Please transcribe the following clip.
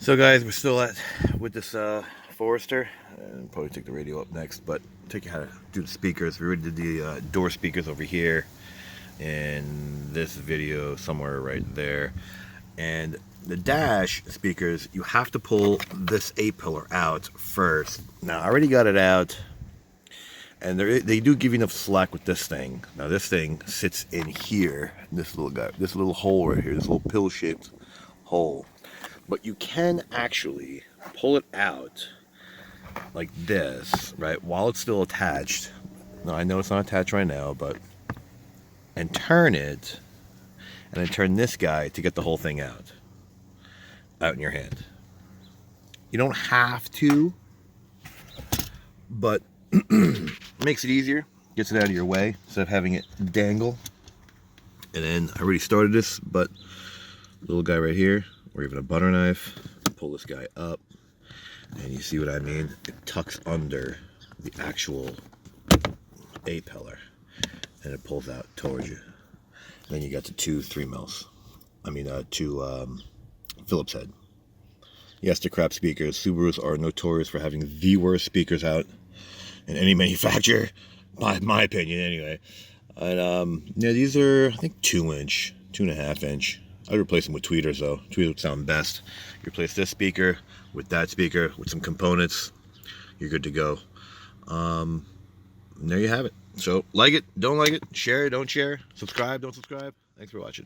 So guys, we're still with this Forester. And probably take the radio up next, but take you how to do the speakers. We already did the door speakers over here in this video somewhere right there. And the dash speakers, you have to pull this A-pillar out first. Now I already got it out, and they do give you enough slack with this thing. Now this thing sits in here, this little guy, this little hole right here, this little pill-shaped hole. But you can actually pull it out like this, right, while it's still attached. Now, I know it's not attached right now, and turn it, and then turn this guy to get the whole thing out in your hand. You don't have to, but makes it easier, gets it out of your way instead of having it dangle. And then I already started this, but little guy right here, or even a butter knife, pull this guy up, and you see what I mean? It tucks under the actual A-pillar, and it pulls out towards you. Then you got the two Phillips head. Yes, the crap speakers. Subarus are notorious for having the worst speakers out in any manufacturer, by my opinion anyway. And yeah, these are, I think, 2-inch, 2.5-inch. I'd replace them with tweeters though. Tweeters would sound best. You replace this speaker with that speaker with some components, you're good to go. And there you have it. So like it, don't like it, share it, don't share, subscribe, don't subscribe. Thanks for watching.